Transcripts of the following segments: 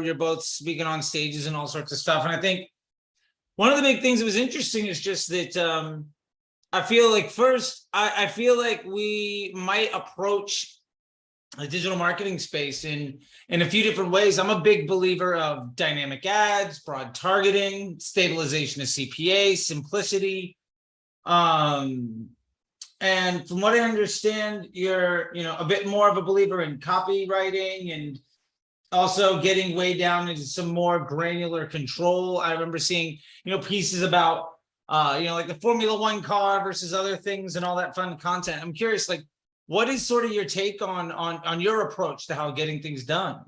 you're both speaking on stages and all sorts of stuff. And I think one of the big things that was interesting is just that I feel like first, I feel like we might approach the digital marketing space in a few different ways. I'm a big believer of dynamic ads, broad targeting, stabilization of CPA, simplicity. And from what I understand, you're a bit more of a believer in copywriting and also getting way down into some more granular control. I remember seeing pieces about like the Formula One car versus other things and all that fun content. I'm curious, like, what is sort of your take on your approach to how getting things done?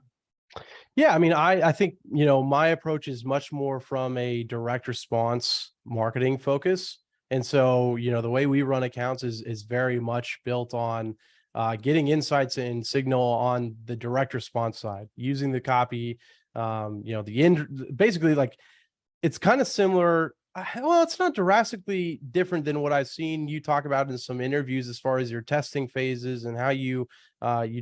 Yeah, I mean, I think, my approach is much more from a direct response marketing focus. And so, the way we run accounts is very much built on getting insights and signal on the direct response side, using the copy, basically, like, it's kind of similar. Well, it's not drastically different than what I've seen you talk about in some interviews as far as your testing phases and how you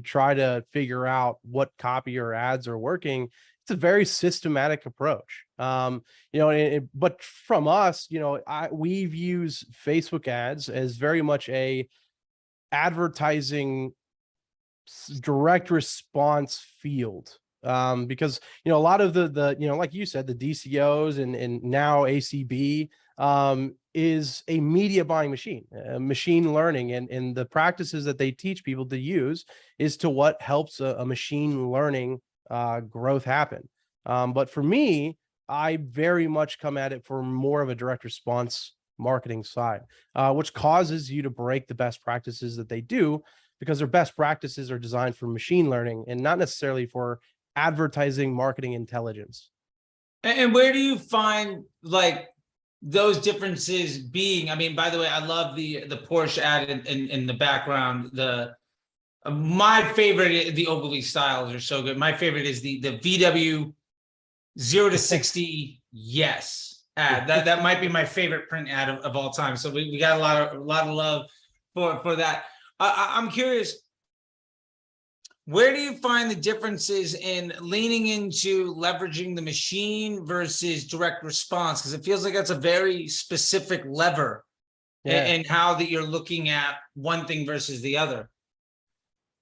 try to figure out what copy or ads are working. It's a very systematic approach. But from us, we've used Facebook ads as very much a advertising direct response field. Because a lot of the like you said, the DCOs and now ACB is a media buying machine, machine learning, and the practices that they teach people to use is to what helps a machine learning growth happen. But for me, I very much come at it for more of a direct response marketing side, which causes you to break the best practices that they do, because their best practices are designed for machine learning and not necessarily for advertising marketing intelligence. And where do you find like those differences being? I mean, by the way, I love the Porsche ad in the background. My favorite, the Ogilvy styles are so good. My favorite is the VW 0 to 60 yes ad. That might be my favorite print ad of all time. So we got a lot of love for that. I'm curious, where do you find the differences in leaning into leveraging the machine versus direct response? Because it feels like that's a very specific lever in how that you're looking at one thing versus the other.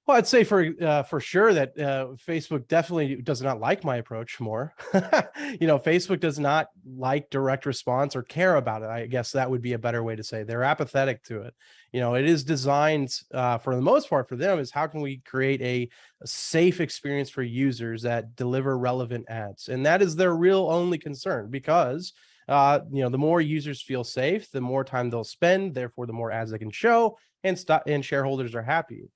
Well, I'd say for sure that Facebook definitely does not like my approach more. Facebook does not like direct response or care about it. I guess that would be a better way to say. They're apathetic to it. It is designed for the most part for them is how can we create a safe experience for users that deliver relevant ads, and that is their real only concern, because the more users feel safe, the more time they'll spend. Therefore, the more ads they can show, and shareholders are happy.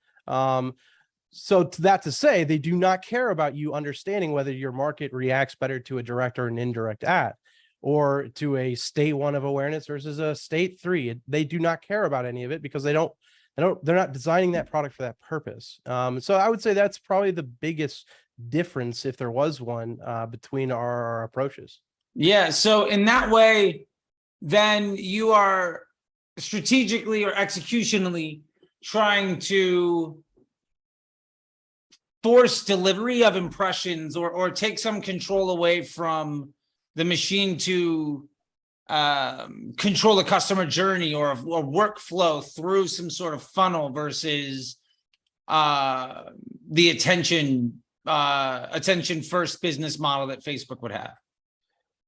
So to say, they do not care about you understanding whether your market reacts better to a direct or an indirect ad, or to a state 1 of awareness versus a state 3. They do not care about any of it because they're not designing that product for that purpose. So I would say that's probably the biggest difference, if there was one, between our approaches. Yeah. So in that way, then you are strategically or executionally trying to force delivery of impressions or take some control away from the machine to control the customer journey or workflow through some sort of funnel versus the attention first business model that Facebook would have.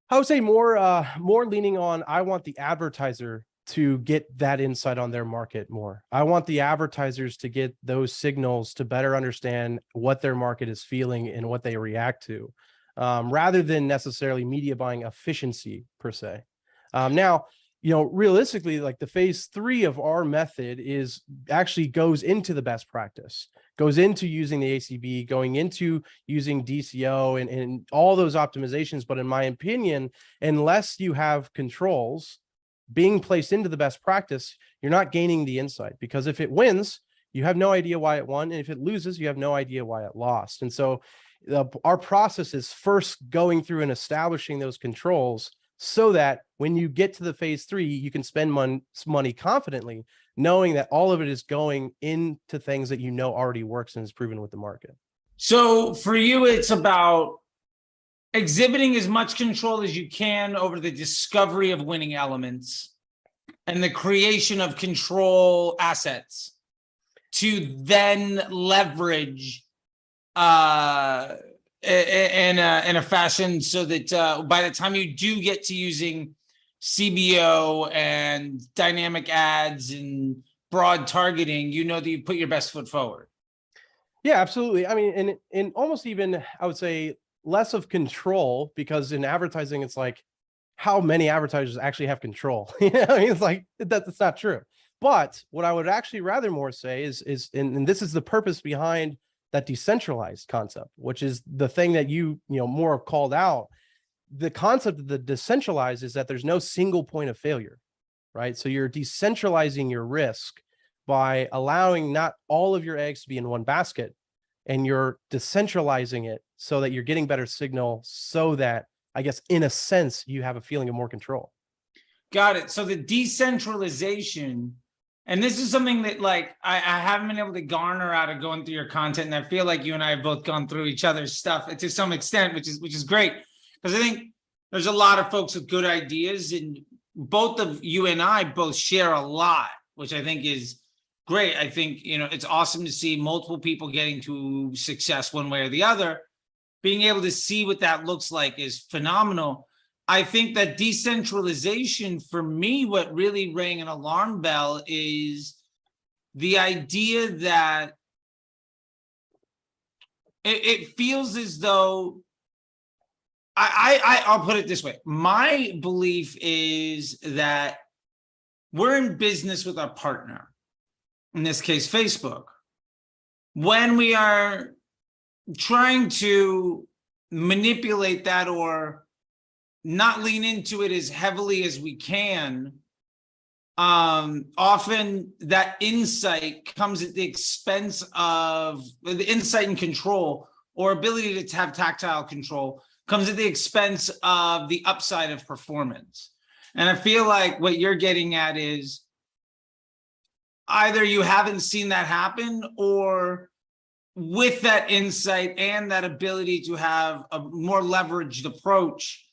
I would say more leaning on, I want the advertiser to get that insight on their market more. I want the advertisers to get those signals to better understand what their market is feeling and what they react to, rather than necessarily media buying efficiency per se. Now, realistically, like the phase 3 of our method actually goes into the best practice, goes into using the ACB, going into using DCO and all those optimizations. But in my opinion, unless you have controls being placed into the best practice, you're not gaining the insight, because if it wins, you have no idea why it won. And if it loses, you have no idea why it lost. And so our process is first going through and establishing those controls so that when you get to the phase 3, you can spend money confidently, knowing that all of it is going into things that already works and is proven with the market. So for you, it's about exhibiting as much control as you can over the discovery of winning elements and the creation of control assets to then leverage in a fashion so that by the time you do get to using CBO and dynamic ads and broad targeting, you know that you put your best foot forward. Yeah, absolutely. I mean, and almost even, I would say, less of control, because in advertising, it's like, how many advertisers actually have control? I mean, it's like, that's not true. But what I would actually rather more say is and this is the purpose behind that decentralized concept, which is the thing that you more called out. The concept of the decentralized is that there's no single point of failure, right? So you're decentralizing your risk by allowing not all of your eggs to be in one basket, and you're decentralizing it so that you're getting better signal, so that, I guess, in a sense, you have a feeling of more control. Got it. So the decentralization, and this is something that like I haven't been able to garner out of going through your content, and I feel like you and I have both gone through each other's stuff to some extent, which is great, because I think there's a lot of folks with good ideas, and both of you and I both share a lot, which I think is great. I think, it's awesome to see multiple people getting to success one way or the other. Being able to see what that looks like is phenomenal. I think that decentralization, for me, what really rang an alarm bell is the idea that it feels as though I'll put it this way. My belief is that we're in business with our partner, in this case, Facebook. When we are trying to manipulate that or not lean into it as heavily as we can, often that insight comes at the expense of the insight and control, or ability to have tactile control comes at the expense of the upside of performance. And I feel like what you're getting at is either you haven't seen that happen, or with that insight and that ability to have a more leveraged approach,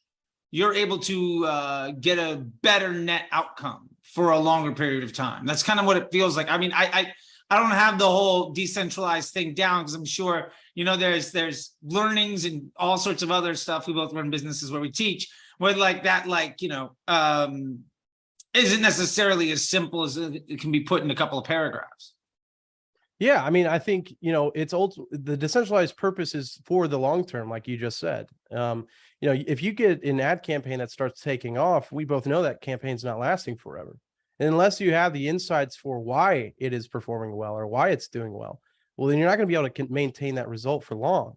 you're able to get a better net outcome for a longer period of time. That's kind of what it feels like. I mean, I don't have the whole decentralized thing down, because I'm sure, there's learnings and all sorts of other stuff. We both run businesses where we teach, where like that, isn't necessarily as simple as it can be put in a couple of paragraphs. Yeah, I mean, I think, it's the decentralized purpose is for the long term, like you just said. If you get an ad campaign that starts taking off, we both know that campaign's not lasting forever. And unless you have the insights for why it is performing well or why it's doing well, well, then you're not going to be able to maintain that result for long.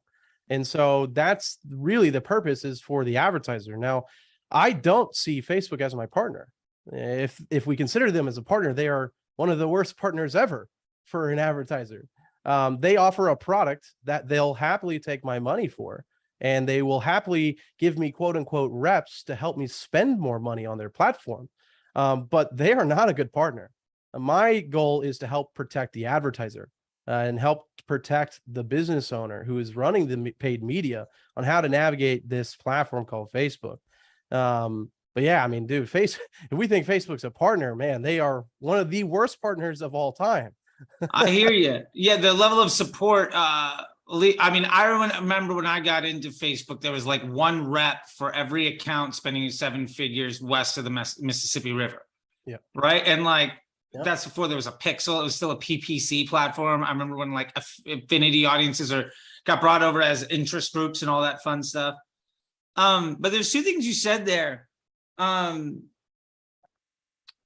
And so that's really the purpose, is for the advertiser. Now, I don't see Facebook as my partner. If we consider them as a partner, they are one of the worst partners ever for an advertiser. They offer a product that they'll happily take my money for, and they will happily give me quote unquote reps to help me spend more money on their platform. But they are not a good partner. My goal is to help protect the advertiser and help protect the business owner who is running the paid media on how to navigate this platform called Facebook. But yeah, I mean, dude, if we think Facebook's a partner, man, they are one of the worst partners of all time. I hear you. Yeah, the level of support. I mean, I remember when I got into Facebook, there was like one rep for every account spending 7 figures west of the Mississippi River. Yeah. Right. And that's before there was a pixel. It was still a PPC platform. I remember when affinity audiences got brought over as interest groups and all that fun stuff. But there's two things you said there.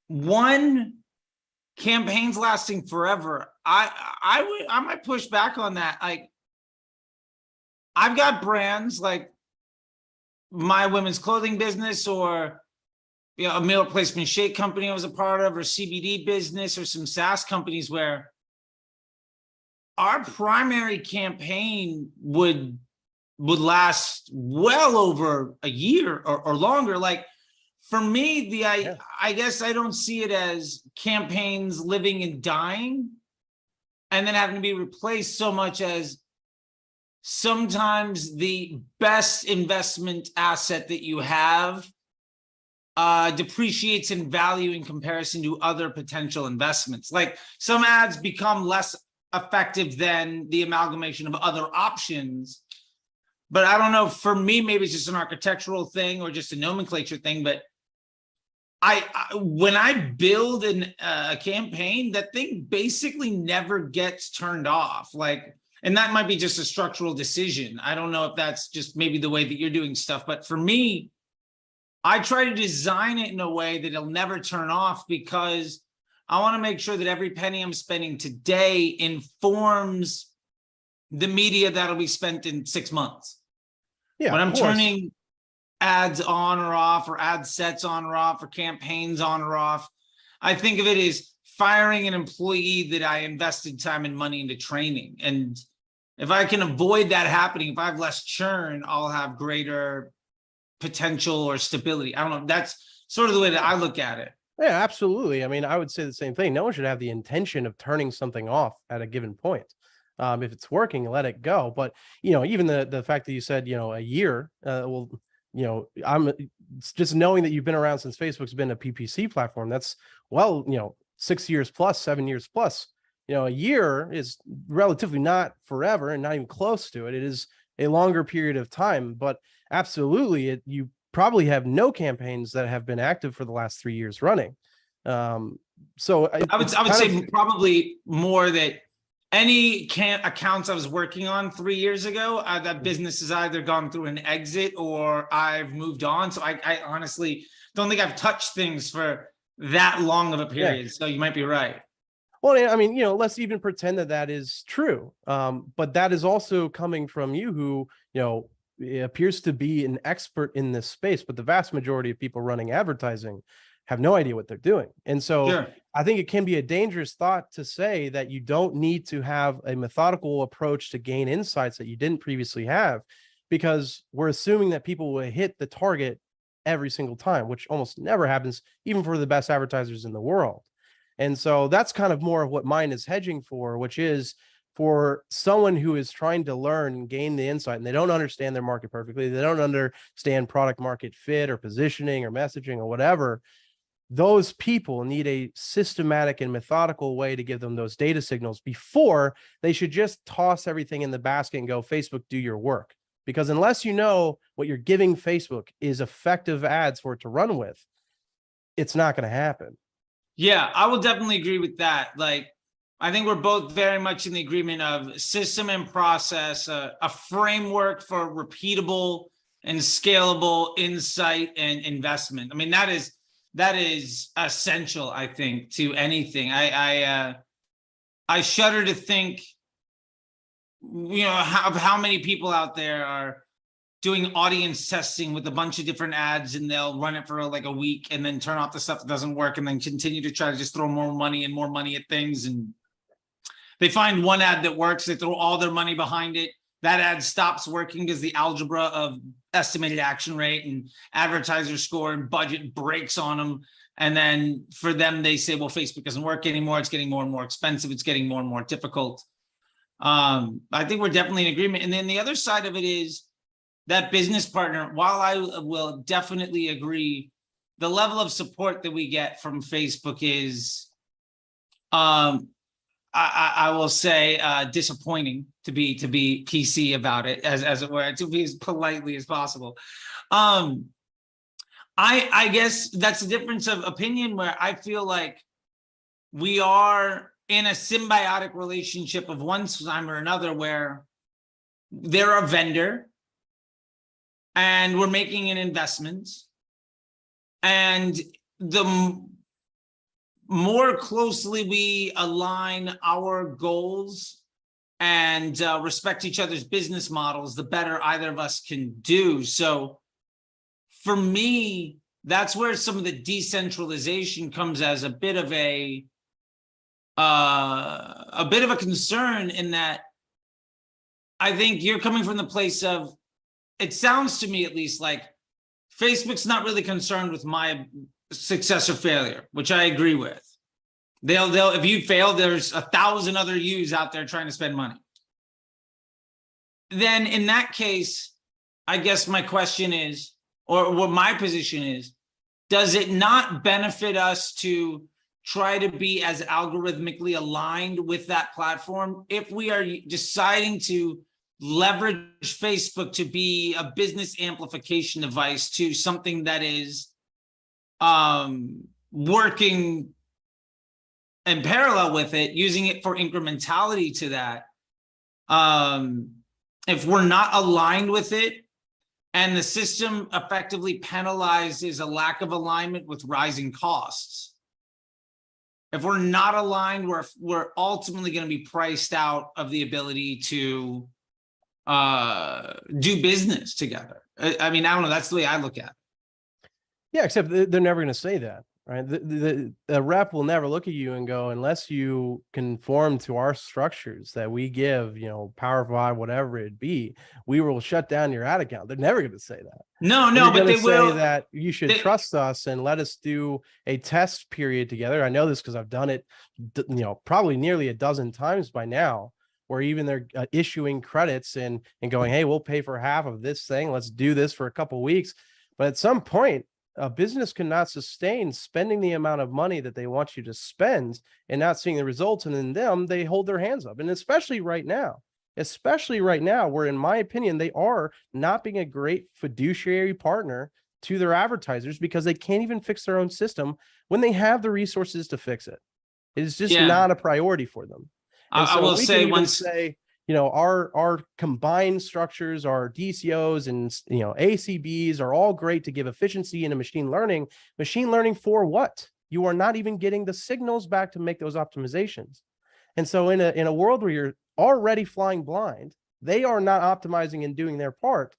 One, campaigns lasting forever. I might push back on that. I've got brands like my women's clothing business, or a meal replacement shake company I was a part of, or CBD business, or some SaaS companies where our primary campaign would last well over a year or longer. For me, I guess I don't see it as campaigns living and dying and then having to be replaced, so much as sometimes the best investment asset that you have depreciates in value in comparison to other potential investments. Like some ads become less effective than the amalgamation of other options. But I don't know, for me, maybe it's just an architectural thing or just a nomenclature thing. But when I build a campaign, that thing basically never gets turned off. Like, and that might be just a structural decision. I don't know if that's just maybe the way that you're doing stuff. But for me, I try to design it in a way that it'll never turn off, because I want to make sure that every penny I'm spending today informs the media that'll be spent in 6 months. Yeah, when I'm of course. turning ads on or off, or ad sets on or off, or campaigns on or off, I think of it as firing an employee that I invested time and money into training. And if I can avoid that happening, if I have less churn, I'll have greater potential or stability. I don't know. That's sort of the way that I look at it. Yeah, absolutely. I mean, I would say the same thing. No one should have the intention of turning something off at a given point. If it's working, let it go. But, even the fact that you said, a year, I'm just knowing that you've been around since Facebook's been a PPC platform. That's 6 years plus, 7 years plus. A year is relatively not forever and not even close to it. It is a longer period of time, but absolutely, you probably have no campaigns that have been active for the last 3 years running. So I would say probably more that any accounts I was working on 3 years ago, that business has either gone through an exit or I've moved on. So I honestly don't think I've touched things for that long of a period. Yeah. So you might be right. Well, I mean, let's even pretend that is true. But that is also coming from you who, appears to be an expert in this space, but the vast majority of people running advertising have no idea what they're doing. And so sure. I think it can be a dangerous thought to say that you don't need to have a methodical approach to gain insights that you didn't previously have, because we're assuming that people will hit the target every single time, which almost never happens, even for the best advertisers in the world. And so that's kind of more of what mine is hedging for, which is for someone who is trying to learn and gain the insight, and they don't understand their market perfectly. They don't understand product market fit or positioning or messaging or whatever. Those people need a systematic and methodical way to give them those data signals before they should just toss everything in the basket and go, Facebook, do your work. Because unless you know what you're giving Facebook is effective ads for it to run with, it's not going to happen. Yeah, I will definitely agree with that. Like, I think we're both very much in the agreement of system and process, a framework for repeatable and scalable insight and investment. I mean, that is essential, I think, to anything. I shudder to think, of how many people out there are doing audience testing with a bunch of different ads, and they'll run it for like a week and then turn off the stuff that doesn't work and then continue to try to just throw more money at things. And they find one ad that works, they throw all their money behind it. That ad stops working because the algebra of estimated action rate and advertiser score and budget breaks on them. And then for them, they say, well, Facebook doesn't work anymore. It's getting more and more expensive. It's getting more and more difficult. I think we're definitely in agreement. And then the other side of it is that business partner, while I will definitely agree, the level of support that we get from Facebook is, I will say, disappointing, to be PC about it, as it were, to be as politely as possible. I guess that's a difference of opinion, where I feel like we are in a symbiotic relationship of one time or another, where they're a vendor and we're making an investment, and the more closely we align our goals and respect each other's business models, the better either of us can do. So for me, that's where some of the decentralization comes as a bit of a concern, in that I think you're coming from the place of, it sounds to me at least like Facebook's not really concerned with my success or failure, which I agree with. They'll if you fail, there's 1,000 other yous out there trying to spend money. then in that case, I guess my question is, or what my position is, does it not benefit us to try to be as algorithmically aligned with that platform if we are deciding to leverage Facebook to be a business amplification device to something that is working in parallel with it, using it for incrementality to that? If we're not aligned with it, and the system effectively penalizes a lack of alignment with rising costs, if we're not aligned, we're ultimately going to be priced out of the ability to do business together. I mean, I don't know. That's the way I look at it. Yeah, except they're never going to say that, right? The rep will never look at you and go, unless you conform to our structures that we give, you know, Power 5, whatever it be, we will shut down your ad account. They're never going to say that. No, but they will say that you should trust us and let us do a test period together. I know this because I've done it, you know, probably nearly a dozen times by now, where even they're issuing credits and going, hey, we'll pay for half of this thing. Let's do this for a couple of weeks. But at some point, a business cannot sustain spending the amount of money that they want you to spend and not seeing the results. And in they hold their hands up. And especially right now, where, in my opinion, they are not being a great fiduciary partner to their advertisers because they can't even fix their own system when they have the resources to fix it. It is just not a priority for them. And I will say you know, our combined structures, our DCOs and, you know, ACBs are all great to give efficiency into machine learning. Machine learning for what? You are not even getting the signals back to make those optimizations. And so in a world where you're already flying blind, they are not optimizing and doing their part.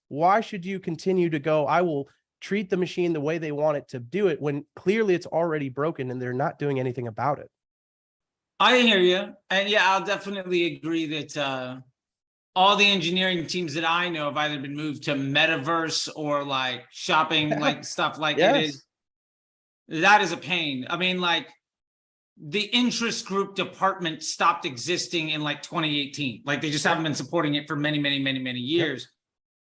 Why should you continue to go, I will treat the machine the way they want it to do it, when clearly it's already broken and they're not doing anything about it? I hear you. And yeah, I'll definitely agree that all the engineering teams that I know have either been moved to metaverse or like shopping, like stuff like it is. That is a pain. I mean, like the interest group department stopped existing in like 2018. Like they just haven't been supporting it for many years.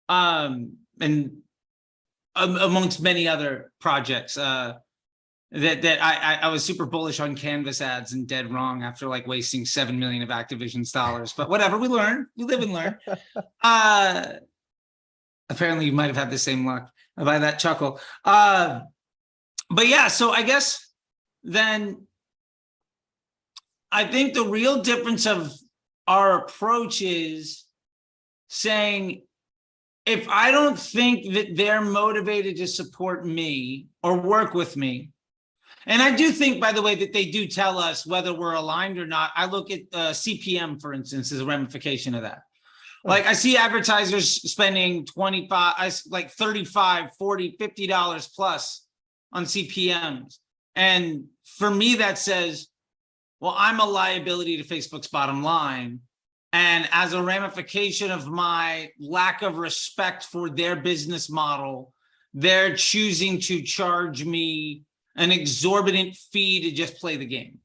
And amongst many other projects. That I was super bullish on Canvas ads and dead wrong after like wasting $7 million of Activision's dollars, but whatever, we learn, we live and learn. Apparently you might have had the same luck by that chuckle. But yeah, so I guess then I think the real difference of our approach is saying, if I don't think that they're motivated to support me or work with me, and I do think, by the way, that they do tell us whether we're aligned or not. I look at CPM, for instance, as a ramification of that. Like I see advertisers spending 25, like 35, 40, $50 plus on CPMs. And for me, that says, well, I'm a liability to Facebook's bottom line. And as a ramification of my lack of respect for their business model, they're choosing to charge me an exorbitant fee to just play the game.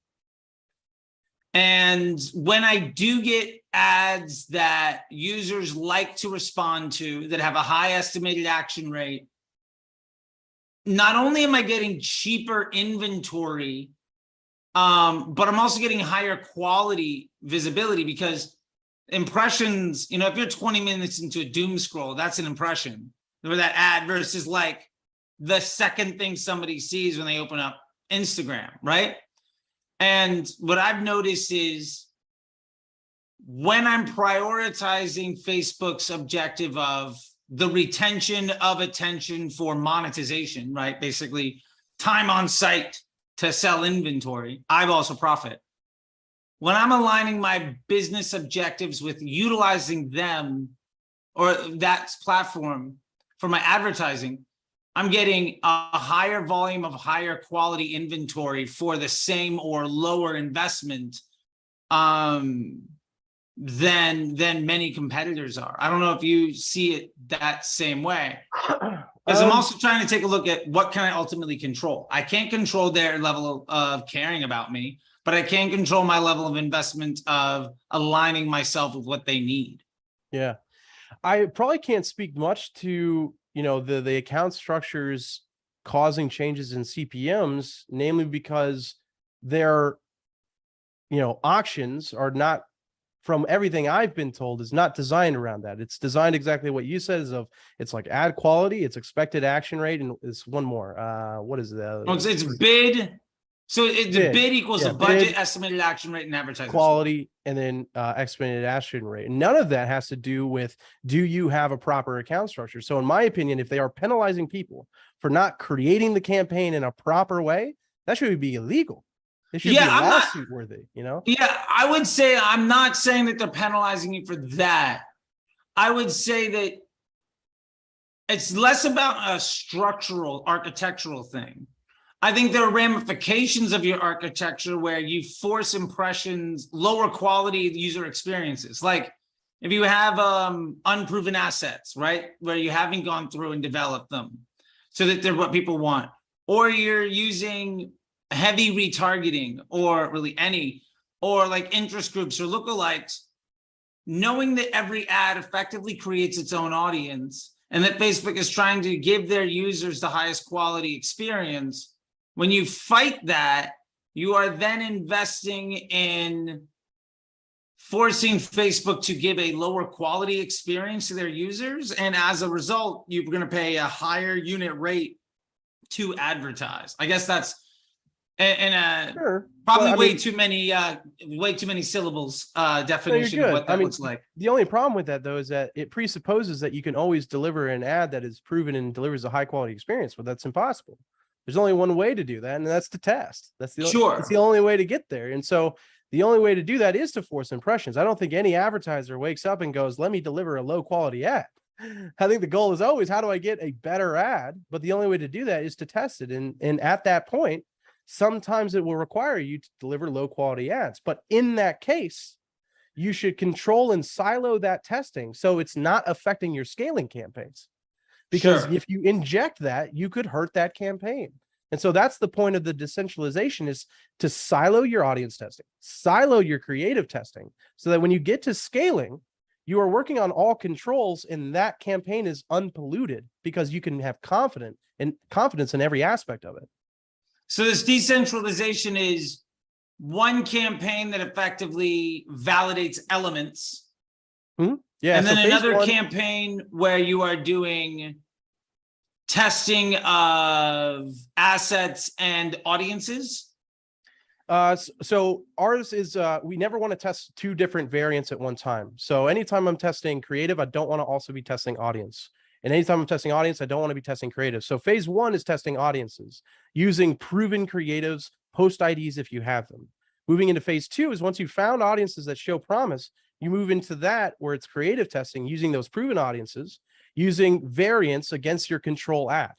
And when I do get ads that users like to respond to, that have a high estimated action rate, not only am I getting cheaper inventory, but I'm also getting higher quality visibility, because impressions, you know, if you're 20 minutes into a doom scroll, that's an impression, or that ad, versus like the second thing somebody sees when they open up Instagram, right? And what I've noticed is when I'm prioritizing Facebook's objective of the retention of attention for monetization, right? Basically time on site to sell inventory, I also profit. When I'm aligning my business objectives with utilizing them or that platform for my advertising, I'm getting a higher volume of higher quality inventory for the same or lower investment than many competitors are. I don't know if you see it that same way. Because I'm also trying to take a look at what can I ultimately control. I can't control their level of caring about me, but I can control my level of investment of aligning myself with what they need. Yeah. I probably can't speak much to, the account structures causing changes in CPMs, namely because their, auctions are not, from everything I've been told, is not designed around that. It's designed exactly what you said, it's like ad quality, it's expected action rate, and it's one more. What is the Oh, it's bid. So the bid equals the budget, bid, estimated action rate, and advertising quality, and then estimated action rate. And none of that has to do with, do you have a proper account structure? So in my opinion, if they are penalizing people for not creating the campaign in a proper way, that should be illegal. It should be lawsuit worthy, Yeah, I would say, I'm not saying that they're penalizing you for that. I would say that it's less about a structural, architectural thing. I think there are ramifications of your architecture where you force impressions, lower quality user experiences. Like if you have unproven assets, right, where you haven't gone through and developed them so that they're what people want, or you're using heavy retargeting, or really any, or like interest groups or lookalikes, knowing that every ad effectively creates its own audience and that Facebook is trying to give their users the highest quality experience. When you fight that, you are then investing in forcing Facebook to give a lower quality experience to their users. And as a result, you're going to pay a higher unit rate to advertise. I guess that's Sure. Probably way too many syllables definition of what that looks like. The only problem with that, though, is that it presupposes that you can always deliver an ad that is proven and delivers a high quality experience, but that's impossible. There's only one way to do that, and that's to test. That's the only way to get there. And so the only way to do that is to force impressions. I don't think any advertiser wakes up and goes, let me deliver a low quality ad. I think the goal is always, how do I get a better ad? But the only way to do that is to test it. And at that point, sometimes it will require you to deliver low quality ads. But in that case, you should control and silo that testing so it's not affecting your scaling campaigns. Because if you inject that, you could hurt that campaign. And so that's the point of the decentralization, is to silo your audience testing, silo your creative testing, so that when you get to scaling, you are working on all controls and that campaign is unpolluted because you can have confidence in every aspect of it. So this decentralization is one campaign that effectively validates elements. Yeah, and then another campaign where you are doing testing of assets and audiences. So ours is, we never want to test two different variants at one time. So anytime I'm testing creative, I don't want to also be testing audience. And anytime I'm testing audience, I don't want to be testing creative. So phase one is testing audiences using proven creatives, post IDs if you have them. Moving into phase two is, once you've found audiences that show promise, you move into that where it's creative testing using those proven audiences, using variants against your control ad.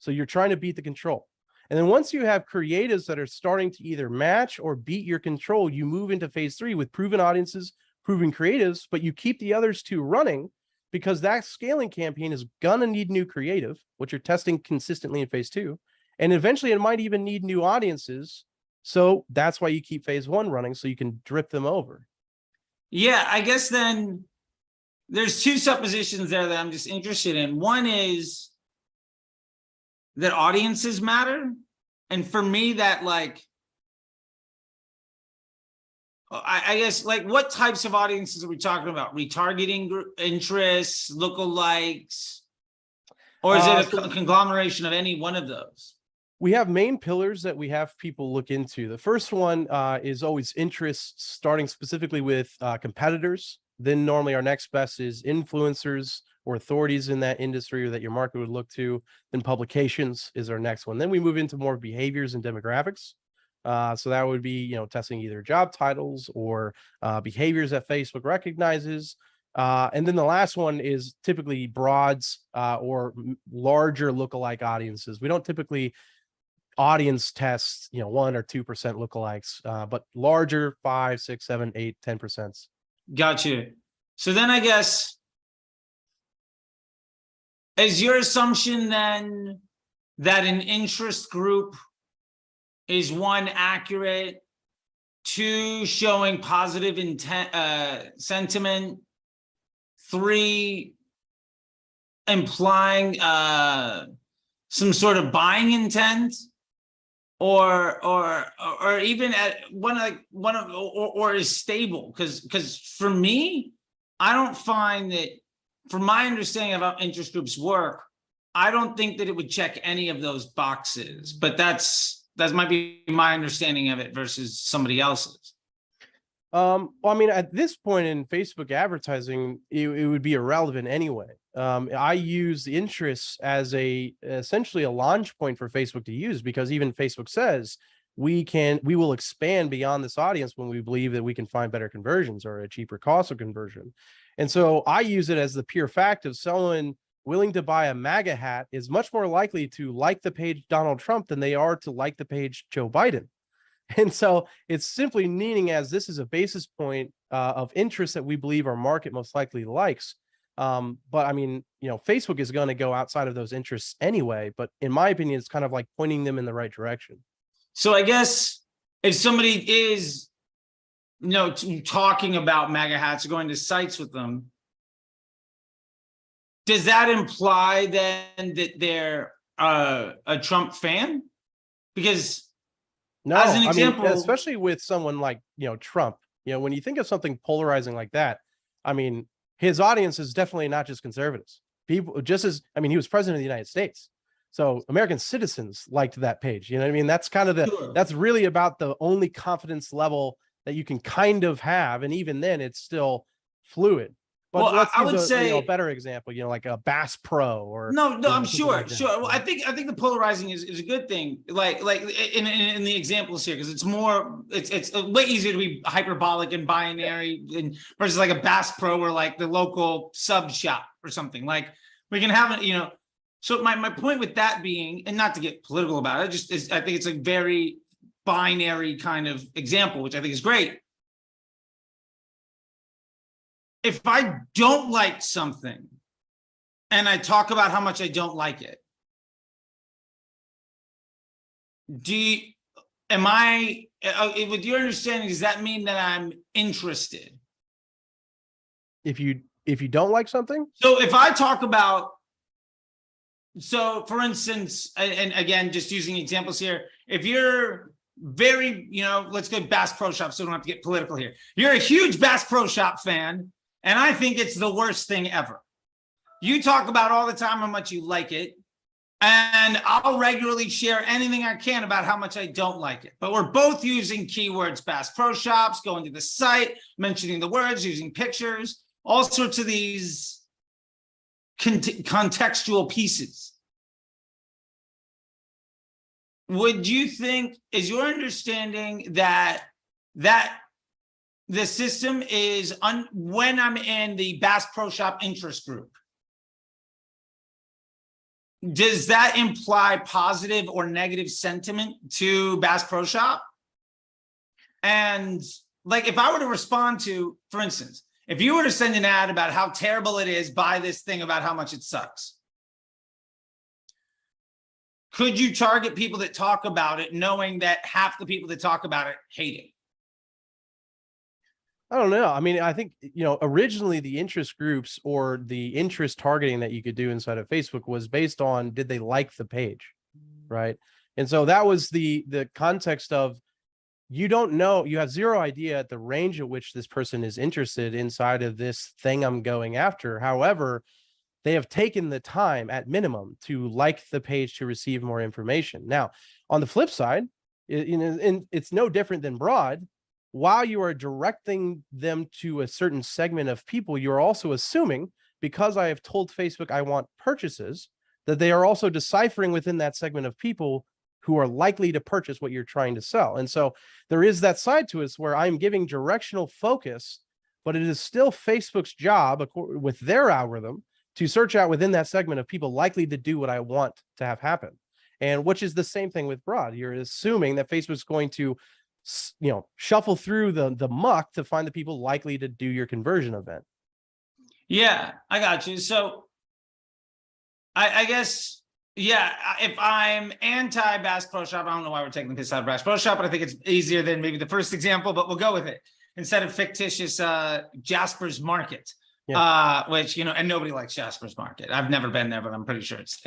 So you're trying to beat the control. And then once you have creatives that are starting to either match or beat your control, you move into phase three with proven audiences, proven creatives, but you keep the others two running, because that scaling campaign is gonna need new creative, which you're testing consistently in phase two. And eventually it might even need new audiences. So that's why you keep phase one running, so you can drip them over. Yeah, I guess then there's two suppositions there that I'm just interested in. One is that audiences matter. And for me, that like, I guess, like, what types of audiences are we talking about? Retargeting group interests, lookalikes, or is it a conglomeration of any one of those? We have main pillars that we have people look into. The first one is always interests, starting specifically with competitors. Then normally our next best is influencers or authorities in that industry or that your market would look to. Then publications is our next one. Then we move into more behaviors and demographics. So that would be, testing either job titles or behaviors that Facebook recognizes. And then the last one is typically broads or larger lookalike audiences. We don't typically audience test, 1 or 2% lookalikes, but larger 5, 6, 7, 8, 10%. Gotcha. So then I guess, is your assumption then that an interest group is, 1, accurate, 2, showing positive intent, sentiment, 3, implying some sort of buying intent, or even at or is stable? Because for me, I don't find that, from my understanding of how interest groups work, I don't think that it would check any of those boxes. But that might be my understanding of it versus somebody else's. Well, I mean, at this point in Facebook advertising, it would be irrelevant anyway. I use interests as essentially a launch point for Facebook to use, because even Facebook says we will expand beyond this audience when we believe that we can find better conversions or a cheaper cost of conversion. And so I use it as the pure fact of someone willing to buy a MAGA hat is much more likely to like the page Donald Trump than they are to like the page Joe Biden. And so it's simply meaning as this is a basis point of interest that we believe our market most likely likes. But I mean, Facebook is going to go outside of those interests anyway. But in my opinion, it's kind of like pointing them in the right direction. So I guess if somebody is, talking about MAGA hats or going to sites with them, does that imply then that they're a Trump fan? Because no, as an example, I mean, especially with someone like, Trump, when you think of something polarizing like that, I mean, his audience is definitely not just conservatives. People he was president of the United States. So American citizens liked that page. You know what I mean? That's kind of that's really about the only confidence level that you can kind of have. And even then it's still fluid. But well, let's I would say a better example, like a Bass Pro or no, I'm sure. Like Well, I think the polarizing is a good thing. Like in the examples here, because it's way easier to be hyperbolic and binary versus like a Bass Pro or like the local sub shop or something. Like we can have it, So my point with that being, and not to get political about it, I think it's a very binary kind of example, which I think is great. If I don't like something and I talk about how much I don't like it, with your understanding, does that mean that I'm interested? If you don't like something? So if I talk about, for instance, and again, just using examples here, if you're very, let's go Bass Pro Shop so we don't have to get political here. You're a huge Bass Pro Shop fan, and I think it's the worst thing ever. You talk about all the time how much you like it, and I'll regularly share anything I can about how much I don't like it. But we're both using keywords, Bass Pro Shops, going to the site, mentioning the words, using pictures, all sorts of these contextual pieces. Would you think, is your understanding that the system is when I'm in the Bass Pro Shop interest group, does that imply positive or negative sentiment to Bass Pro Shop? And like, if I were to respond to, for instance, if you were to send an ad about how terrible it is, buy this thing about how much it sucks, could you target people that talk about it knowing that half the people that talk about it hate it? I don't know. I mean, I think, originally the interest groups or the interest targeting that you could do inside of Facebook was based on, did they like the page, right? And so that was the context of, you don't know, you have zero idea at the range at which this person is interested inside of this thing I'm going after. However, they have taken the time at minimum to like the page to receive more information. Now, on the flip side, it's no different than broad. While you are directing them to a certain segment of people, you're also assuming, because I have told Facebook I want purchases, that they are also deciphering within that segment of people who are likely to purchase what you're trying to sell. And so there is that side to it where I'm giving directional focus, but it is still Facebook's job with their algorithm to search out within that segment of people likely to do what I want to have happen. And which is the same thing with broad. You're assuming that Facebook's going to shuffle through the muck to find the people likely to do your conversion event. Yeah, I got you. So I guess, yeah, if I'm anti Bass Pro Shop, I don't know why we're taking the piss out of Bass Pro Shop, but I think it's easier than maybe the first example, but we'll go with it. Instead of fictitious Jasper's Market, Which, and nobody likes Jasper's Market. I've never been there, but I'm pretty sure it's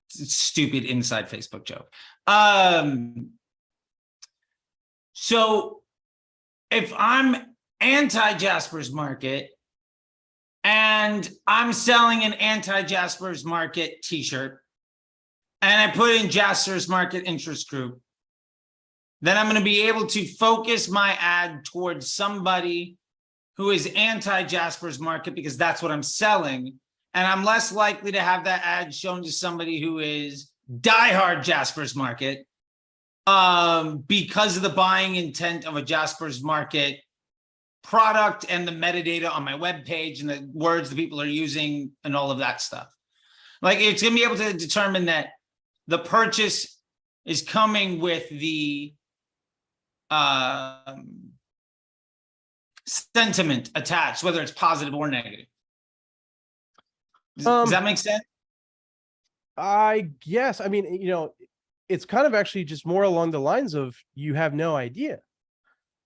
stupid inside Facebook joke. So if I'm anti-Jasper's Market and I'm selling an anti-Jasper's Market t-shirt and I put in Jasper's Market interest group, then I'm going to be able to focus my ad towards somebody who is anti-Jasper's Market because that's what I'm selling. And I'm less likely to have that ad shown to somebody who is diehard Jasper's Market because of the buying intent of a Jasper's Market product and the metadata on my webpage and the words that people are using and all of that stuff. Like, it's going to be able to determine that the purchase is coming with the sentiment attached, whether it's positive or negative. Does that make sense? I guess. I mean, it's kind of actually just more along the lines of you have no idea.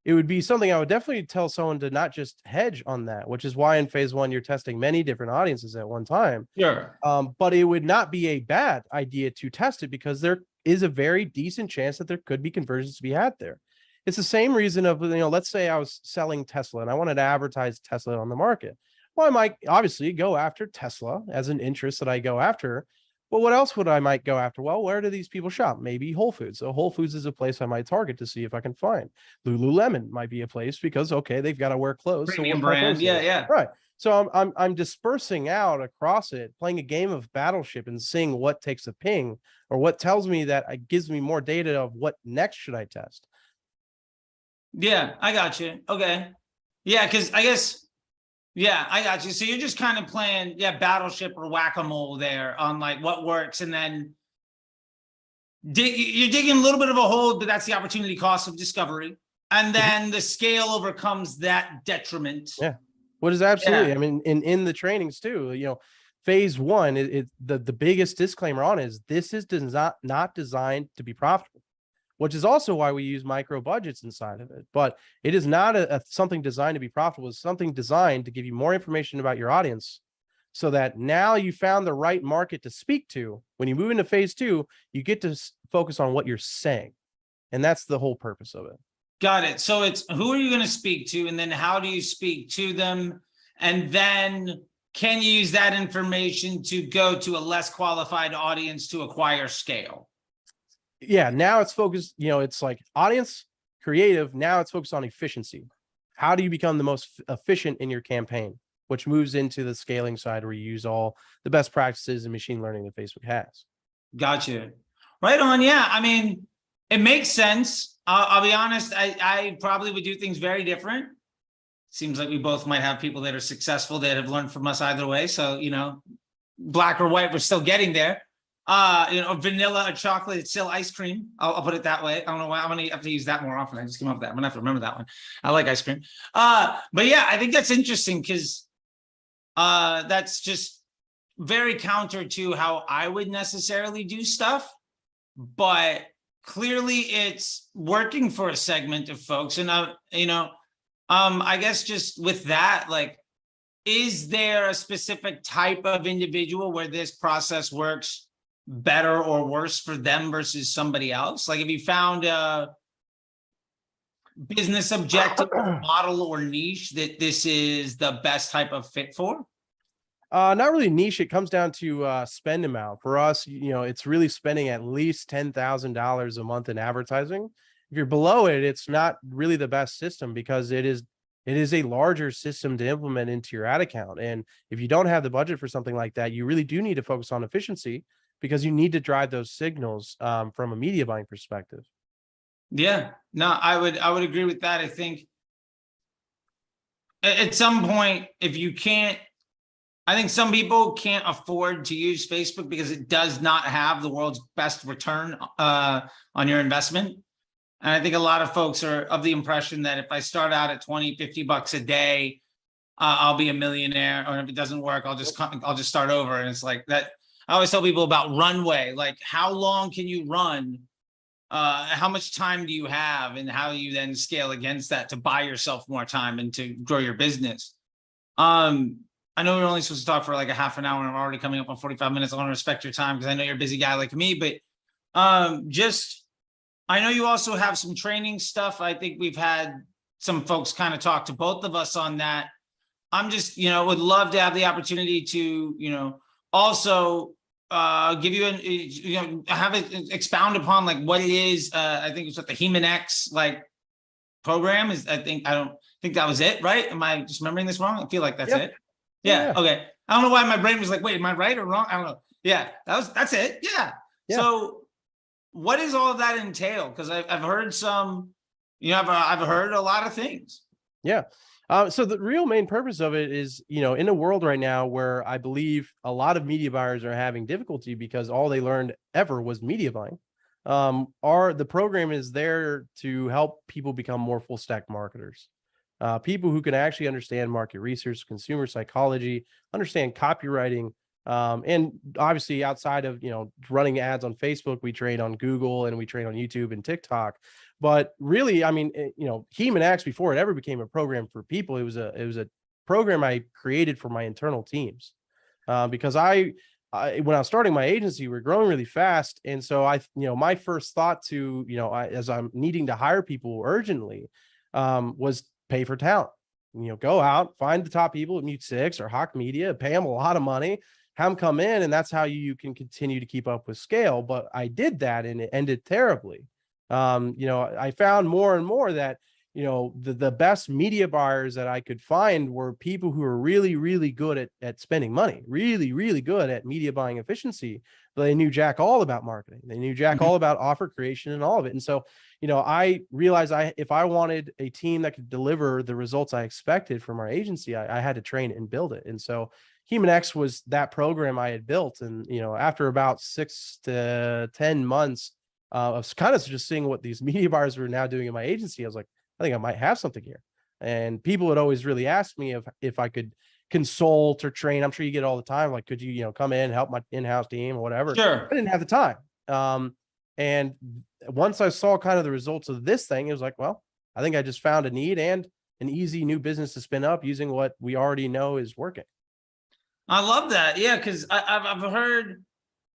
It would be something I would definitely tell someone to not just hedge on that, which is why in phase one, you're testing many different audiences at one time. Sure. But it would not be a bad idea to test it because there is a very decent chance that there could be conversions to be had there. It's the same reason of, let's say I was selling Tesla and I wanted to advertise Tesla on the market. Well, I might obviously go after Tesla as an interest that I go after. But what else would I might go after? Well, where do these people shop? Maybe Whole Foods. So Whole Foods is a place I might target to see if I can find. Lululemon might be a place because, okay, they've got to wear clothes. Premium brand. Yeah. Right. So I'm dispersing out across it, playing a game of Battleship and seeing what takes a ping or what tells me that gives me more data of what next should I test. Yeah, I got you. Okay. Yeah, because I guess, yeah, I got you. So you're just kind of playing, Battleship or whack-a-mole there on like what works. And then you're digging a little bit of a hole, but that's the opportunity cost of discovery. And then the scale overcomes that detriment. Yeah. What is absolutely, I mean, in the trainings too, phase one, the biggest disclaimer on is this is not designed to be profitable, which is also why we use micro budgets inside of it. But it is not something designed to be profitable. It's something designed to give you more information about your audience so that now you found the right market to speak to. When you move into phase two, you get to focus on what you're saying. And that's the whole purpose of it. Got it. So it's who are you going to speak to? And then how do you speak to them? And then can you use that information to go to a less qualified audience to acquire scale? Yeah, now it's focused, it's like audience, creative. Now it's focused on efficiency. How do you become the most efficient in your campaign, which moves into the scaling side where you use all the best practices and machine learning that Facebook has. Gotcha. Right on. Yeah. I mean, it makes sense. I'll be honest. I probably would do things very different. Seems like we both might have people that are successful that have learned from us either way. So, black or white, we're still getting there. Vanilla or chocolate, it's still ice cream. I'll put it that way. I don't know why I'm gonna have to use that more often. I just came up with that. I'm gonna have to remember that one. I like ice cream. But yeah, I think that's interesting because that's just very counter to how I would necessarily do stuff. But clearly it's working for a segment of folks. And I guess just with that, like, is there a specific type of individual where this process works better or worse for them versus somebody else? Like, if you found a business objective model or niche that this is the best type of fit for? Not really niche. It comes down to spend amount. For us, it's really spending at least $10,000 a month in advertising. If you're below it, it's not really the best system because it is a larger system to implement into your ad account. And if you don't have the budget for something like that, you really do need to focus on efficiency because you need to drive those signals from a media buying perspective. Yeah, no, I would agree with that. I think at some point, I think some people can't afford to use Facebook because it does not have the world's best return on your investment. And I think a lot of folks are of the impression that if I start out at 20, 50 bucks a day, I'll be a millionaire. Or if it doesn't work, I'll just start over. And it's like that. I always tell people about runway, like how long can you run? How much time do you have? And how you then scale against that to buy yourself more time and to grow your business. I know we're only supposed to talk for like a half an hour and I'm already coming up on 45 minutes. I want to respect your time because I know you're a busy guy like me, but just I know you also have some training stuff. I think we've had some folks kind of talk to both of us on that. I'm just, would love to have the opportunity to, also give you have it expound upon like what it is. I think it's what the Heman-X like program is. I don't think that was it, right? Am I just remembering this wrong? I feel like that's it. Yeah. Okay. I don't know why my brain was like, wait, am I right or wrong? I don't know. Yeah, that's it. Yeah. So what does all of that entail? Because I've heard some, I've heard a lot of things. Yeah. So the real main purpose of it is, in a world right now where I believe a lot of media buyers are having difficulty because all they learned ever was media buying. The program is there to help people become more full stack marketers. People who can actually understand market research, consumer psychology, understand copywriting, and obviously outside of running ads on Facebook, we train on Google and we train on YouTube and TikTok. But really, I mean, Heman-X, before it ever became a program for people, it was a program I created for my internal teams, because when I was starting my agency, we're growing really fast, and so my first thought to as I'm needing to hire people urgently, was pay for talent. Go out, find the top people at Mute 6 or Hawk Media, pay them a lot of money, have them come in, and that's how you can continue to keep up with scale. But I did that and it ended terribly. I found more and more that the best media buyers that I could find were people who are really, really good at spending money, really, really good at media buying efficiency. But they knew jack all about marketing. They knew jack all about offer creation and all of it. And so, I realized if I wanted a team that could deliver the results I expected from our agency, I had to train and build it. And so Heman-X was that program I had built. And, after about 6 to 10 months of kind of just seeing what these media buyers were now doing in my agency, I was like, I think I might have something here. And people would always really ask me if I could consult or train. I'm sure you get it all the time. Like, could you, come in and help my in-house team or whatever? Sure. I didn't have the time. And once I saw kind of the results of this thing, it was like, well, I think I just found a need and an easy new business to spin up using what we already know is working. I love that. Yeah. Cause I've heard,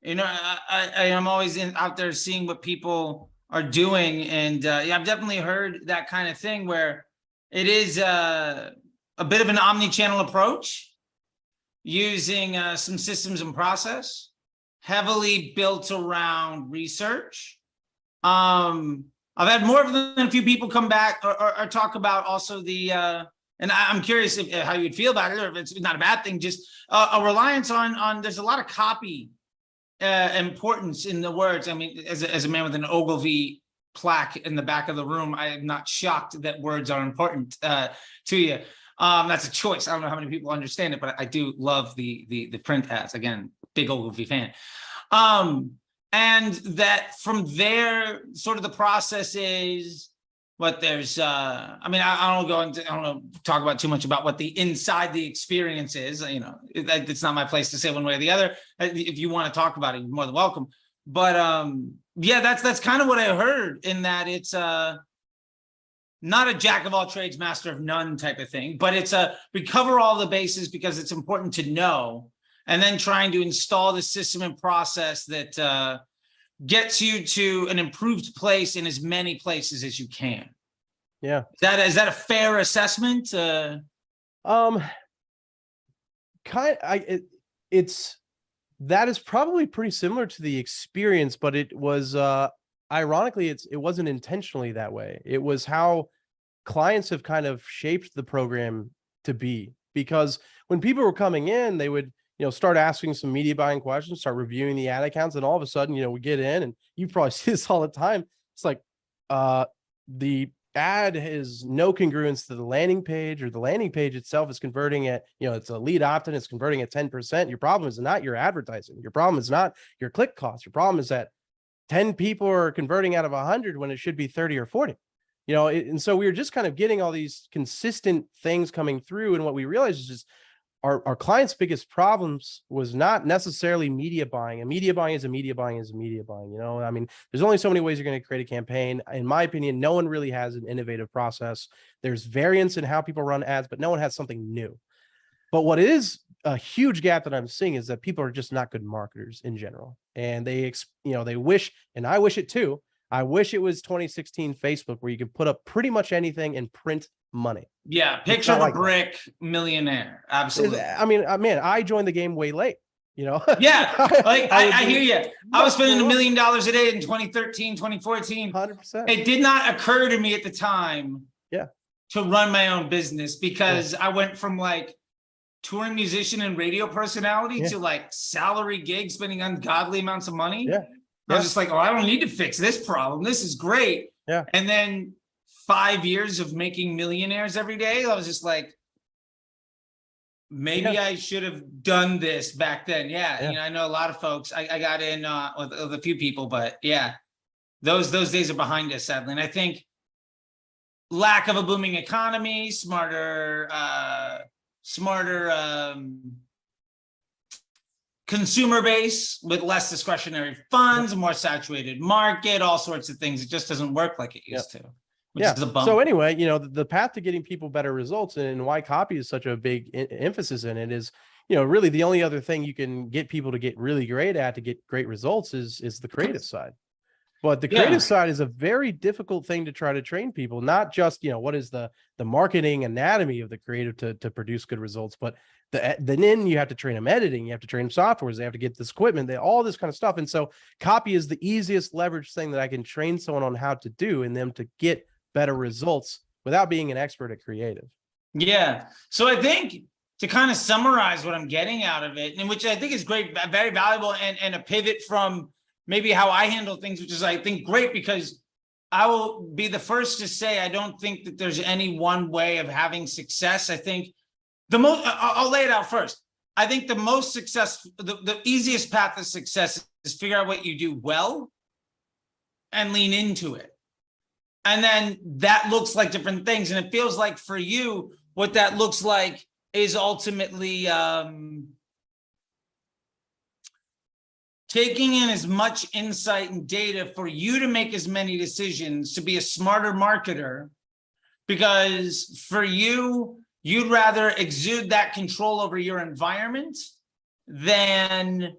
I am always out there seeing what people are doing. And I've definitely heard that kind of thing where it is a bit of an omni-channel approach using some systems and process heavily built around research. I've had more than a few people come back or talk about also the, and I'm curious how you would feel about it, or if it's not a bad thing, just a reliance on there's a lot of copy importance in the words. I mean, as a man with an Ogilvy plaque in the back of the room, I am not shocked that words are important to you. That's a choice. I don't know how many people understand it, but I do love the print ads. Again, big Ogilvy fan. And that from there, sort of the process is what there's, I mean, I don't talk about too much about what the inside the experience is, it's not my place to say one way or the other. If you want to talk about it, you're more than welcome. But that's kind of what I heard, in that it's not a jack of all trades, master of none type of thing, but it's we cover all the bases because it's important to know, and then trying to install the system and process that gets you to an improved place in as many places as you can. Yeah. Is that a fair assessment? That is probably pretty similar to the experience, but it was ironically, it wasn't intentionally that way. It was how clients have kind of shaped the program to be, because when people were coming in, they would start asking some media buying questions, start reviewing the ad accounts, and all of a sudden, we get in, and you probably see this all the time. It's like the ad has no congruence to the landing page, or the landing page itself is converting at, it's a lead opt-in, it's converting at 10%. Your problem is not your advertising. Your problem is not your click cost. Your problem is that 10 people are converting out of 100 when it should be 30 or 40. And so we were just kind of getting all these consistent things coming through. And what we realized is just our clients' biggest problems was not necessarily media buying. And media buying is a media buying is a media buying. I mean, there's only so many ways you're going to create a campaign. In my opinion, no one really has an innovative process. There's variance in how people run ads, but no one has something new. But what is a huge gap that I'm seeing is that people are just not good marketers in general. And they wish, and I wish it too. I wish it was 2016 Facebook where you could put up pretty much anything and print money. Yeah, picture of a brick millionaire. Absolutely. I mean, man, I joined the game way late. Yeah, like I hear you. I was spending $1 million a day in 2013, 2014. 100%. It did not occur to me at the time to run my own business because I went from like touring musician and radio personality to like salary gigs, spending ungodly amounts of money. I was just like, oh, I don't need to fix this problem. This is great. And then 5 years of making millionaires every day, I was just like, maybe I should have done this back then. I know a lot of folks. I got in with a few people, but those days are behind us, sadly. And I think lack of a booming economy, smarter consumer base with less discretionary funds, more saturated market, all sorts of things. It just doesn't work like it used to. Which is a bummer. So anyway, the path to getting people better results and why copy is such a big emphasis in it is, really the only other thing you can get people to get really great at to get great results is the creative side. But the creative side is a very difficult thing to try to train people, not just, what is the marketing anatomy of the creative to produce good results, but then you have to train them editing, you have to train them softwares, they have to get this equipment, all this kind of stuff. And so copy is the easiest leverage thing that I can train someone on how to do and them to get better results without being an expert at creative. Yeah. So I think to kind of summarize what I'm getting out of it, and which I think is great, very valuable, and a pivot from maybe how I handle things, which is, I think, great, because I will be the first to say, I don't think that there's any one way of having success. I think I'll lay it out first. I think the most success, the easiest path to success is figure out what you do well and lean into it. And then that looks like different things. And it feels like for you, what that looks like is ultimately taking in as much insight and data for you to make as many decisions, to be a smarter marketer, because for you, you'd rather exude that control over your environment than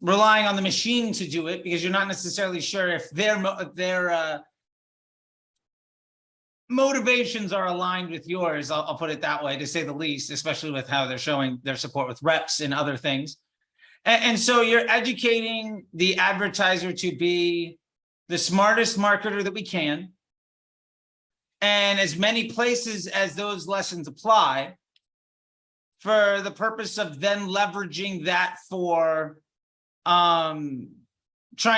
relying on the machine to do it, because you're not necessarily sure if their motivations are aligned with yours. I'll put it that way, to say the least, especially with how they're showing their support with reps and other things. And so you're educating the advertiser to be the smartest marketer that we can. And as many places as those lessons apply, for the purpose of then leveraging that for trying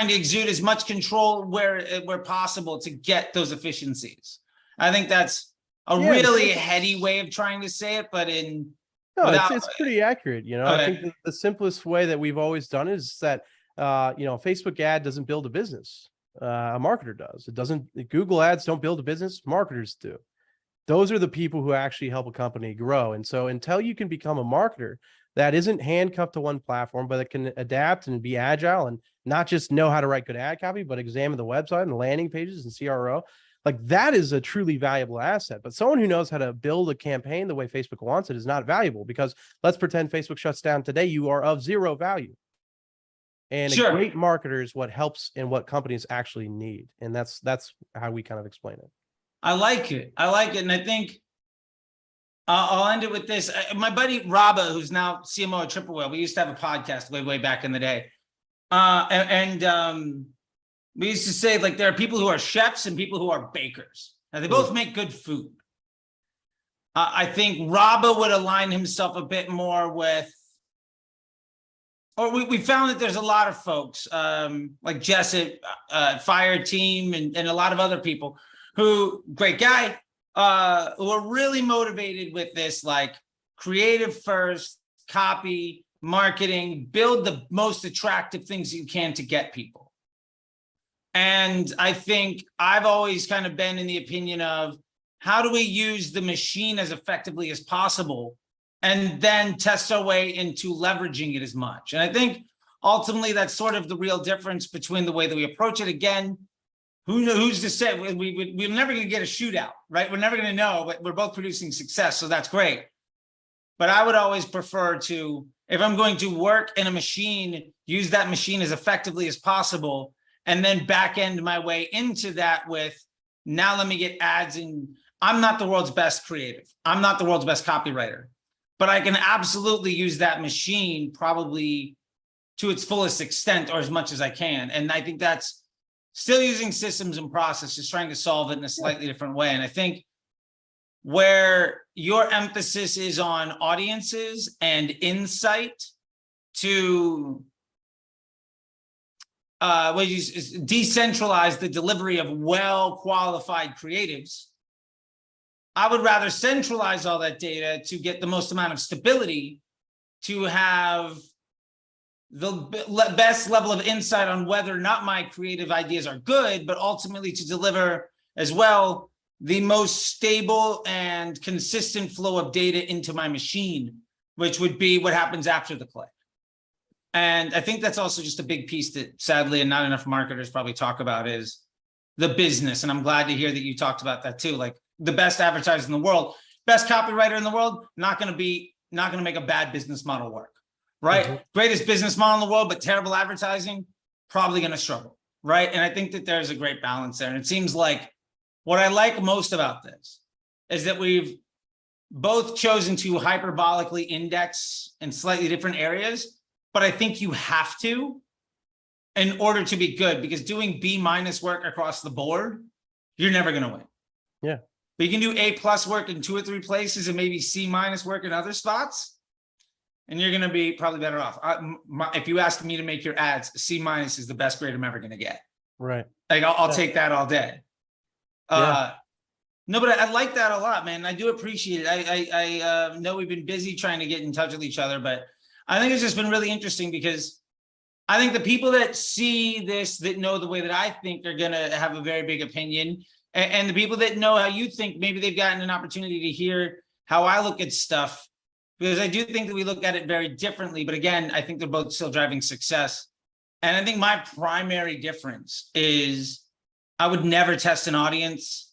to exude as much control where possible to get those efficiencies. I think that's a really heady way of trying to say it, but it's pretty accurate. I think the simplest way that we've always done is that a Facebook ad doesn't build a business. A marketer does. It doesn't. Google ads don't build a business. Marketers do. Those are the people who actually help a company grow. And so until you can become a marketer that isn't handcuffed to one platform, but that can adapt and be agile and not just know how to write good ad copy, but examine the website and landing pages and CRO, like that is a truly valuable asset. But someone who knows how to build a campaign the way Facebook wants it is not valuable, because let's pretend Facebook shuts down today. You are of zero value. And a great marketer is what helps and what companies actually need. And that's how we kind of explain it. I like it. And I think I'll end it with this. My buddy Rabba, who's now CMO at Triple Whale, we used to have a podcast way back in the day. We used to say, like, there are people who are chefs and people who are bakers. Now, they both make good food. I think Rabba would align himself a bit more with, or we found that there's a lot of folks like Jessup, Fire Team, and a lot of other people who, great guy, who are really motivated with this, like, creative first, copy, marketing, build the most attractive things you can to get people. And I think I've always kind of been in the opinion of, how do we use the machine as effectively as possible and then test our way into leveraging it as much? And I think ultimately that's sort of the real difference between the way that we approach it. Again, who's to say? We're never going to get a shootout, right? We're never going to know, but we're both producing success. So that's great. but I would always prefer to, if I'm going to work in a machine, use that machine as effectively as possible, and then back end my way into that with, now let me get ads. And I'm not the world's best creative. I'm not the world's best copywriter, but I can absolutely use that machine probably to its fullest extent or as much as I can. And I think that's still using systems and processes, trying to solve it in a slightly different way. And I think where your emphasis is on audiences and insight to decentralize the delivery of well-qualified creatives, I would rather centralize all that data to get the most amount of stability, to have the best level of insight on whether or not my creative ideas are good, but ultimately to deliver as well the most stable and consistent flow of data into my machine, which would be what happens after the click. And I think that's also just a big piece that sadly and not enough marketers probably talk about, is the business. And I'm glad to hear that you talked about that too. Like, the best advertiser in the world, best copywriter in the world, not going to make a bad business model work, right? Mm-hmm. Greatest business model in the world, but terrible advertising, probably going to struggle, right? And I think that there's a great balance there. And it seems like what I like most about this is that we've both chosen to hyperbolically index in slightly different areas, but I think you have to in order to be good, because doing B- work across the board, you're never going to win. Yeah. But you can do A+ work in 2 or 3 places and maybe C- work in other spots, and you're going to be probably better off. If you ask me to make your ads, C- is the best grade I'm ever going to get. Right. Like, I'll take that all day. No, but I like that a lot, man. I do appreciate it. I know we've been busy trying to get in touch with each other, but I think it's just been really interesting, because I think the people that see this, that know the way that I think, are going to have a very big opinion. And the people that know how you think, maybe they've gotten an opportunity to hear how I look at stuff, because I do think that we look at it very differently. But again, I think they're both still driving success. And I think my primary difference is I would never test an audience.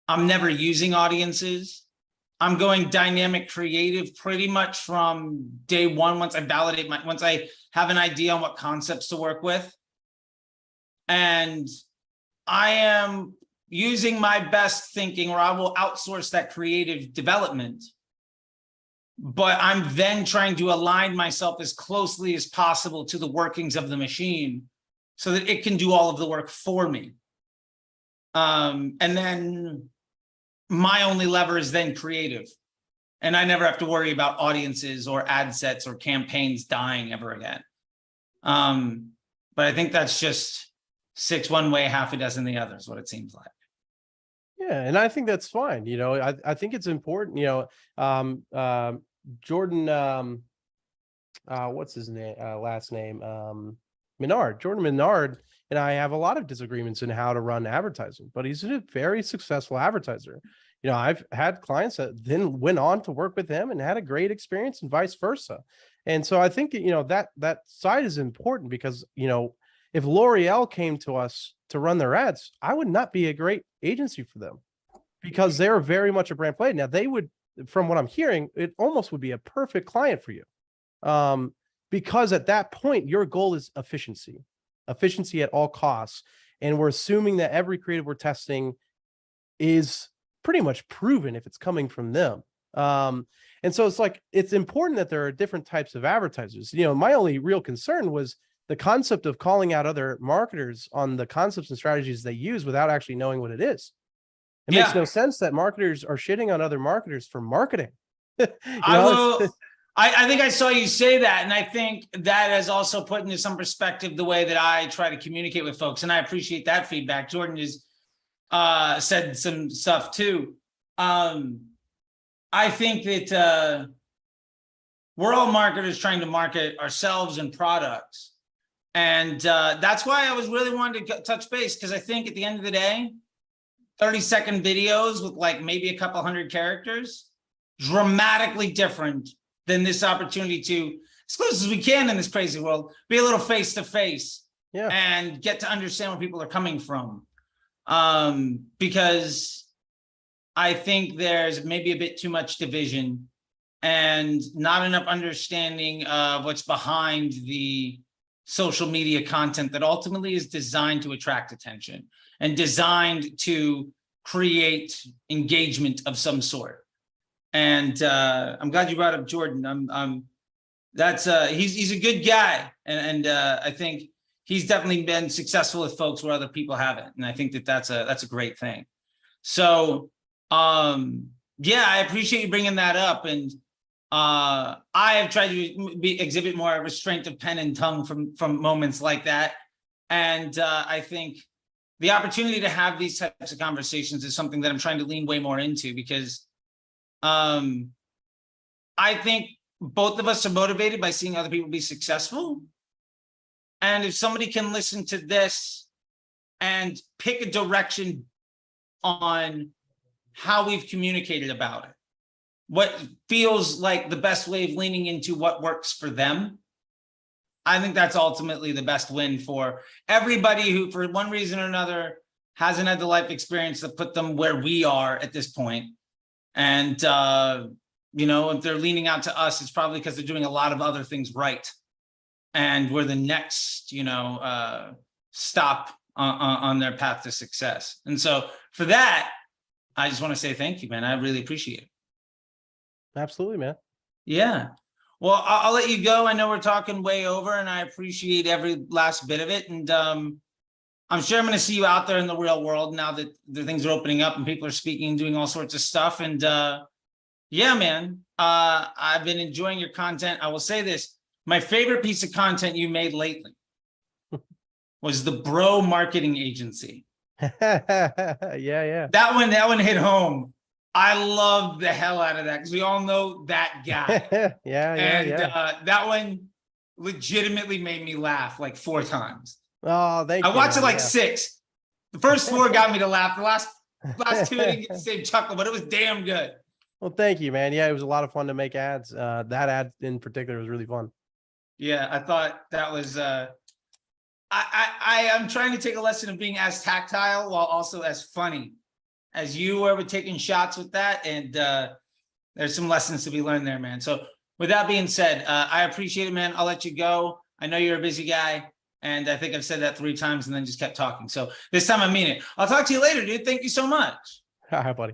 I'm never using audiences. I'm going dynamic creative pretty much from day one, once I validate once I have an idea on what concepts to work with. And I am using my best thinking, or I will outsource that creative development. But I'm then trying to align myself as closely as possible to the workings of the machine so that it can do all of the work for me. And then my only lever is then creative. And I never have to worry about audiences or ad sets or campaigns dying ever again. But I think that's just 6 one way, half a dozen the other is what it seems like. Yeah, and I think that's fine. I think it's important. Jordan, what's his name? Last name? Menard. Jordan Menard and I have a lot of disagreements in how to run advertising, but he's a very successful advertiser. I've had clients that then went on to work with him and had a great experience, and vice versa. And so I think that side is important, because if L'Oreal came to us to run their ads, I would not be a great agency for them, because they're very much a brand play. Now, they would, from what I'm hearing, it almost would be a perfect client for you. Because at that point, your goal is efficiency at all costs. And we're assuming that every creative we're testing is pretty much proven if it's coming from them. And so it's important that there are different types of advertisers. My only real concern was the concept of calling out other marketers on the concepts and strategies they use without actually knowing what it is. It makes no sense that marketers are shitting on other marketers for marketing. I think I saw you say that, and I think that has also put into some perspective the way that I try to communicate with folks, and I appreciate that feedback. Jordan has said some stuff too. I think that we're all marketers trying to market ourselves and products, and that's why I was really wanting to touch base, because I think at the end of the day, 30-second videos with like maybe a couple hundred characters, dramatically different than this opportunity to, as close as we can in this crazy world, be a little face to face and get to understand where people are coming from. Because I think there's maybe a bit too much division and not enough understanding of what's behind the social media content that ultimately is designed to attract attention and designed to create engagement of some sort. And I'm glad you brought up Jordan. He's a good guy, and I think he's definitely been successful with folks where other people haven't, and I think that's a great thing. So yeah, I appreciate you bringing that up, and I have tried to exhibit more restraint of pen and tongue from moments like that, and I think the opportunity to have these types of conversations is something that I'm trying to lean way more into, because I think both of us are motivated by seeing other people be successful. And if somebody can listen to this and pick a direction on how we've communicated about it, what feels like the best way of leaning into what works for them, I think that's ultimately the best win for everybody who, for one reason or another, hasn't had the life experience that put them where we are at this point. And, you know, if they're leaning out to us, it's probably because they're doing a lot of other things right. And we're the next, you know, stop on their path to success. And so for that, I just want to say thank you, man. I really appreciate it. Absolutely, man. Yeah. Well, I'll let you go. I know we're talking way over, and I appreciate every last bit of it. And I'm sure I'm going to see you out there in the real world now that the things are opening up and people are speaking, doing all sorts of stuff. And yeah, man, I've been enjoying your content. I will say this. My favorite piece of content you made lately was the Bro Marketing Agency. Yeah. That one hit home. I love the hell out of that because we all know that guy. Yeah. That one legitimately made me laugh like 4 times. Oh, thank you. I watched it like yeah. 6. The first 4 got me to laugh. The last 2 I didn't get the same chuckle, but it was damn good. Well, thank you, man. Yeah, it was a lot of fun to make ads. That ad in particular was really fun. Yeah, I thought that was I am trying to take a lesson of being as tactile while also as funny as you were with taking shots with that. And there's some lessons to be learned there, man. So with that being said, I appreciate it, man. I'll let you go. I know you're a busy guy, and I think I've said that 3 times and then just kept talking. So this time I mean it. I'll talk to you later, dude. Thank you so much. All right, buddy.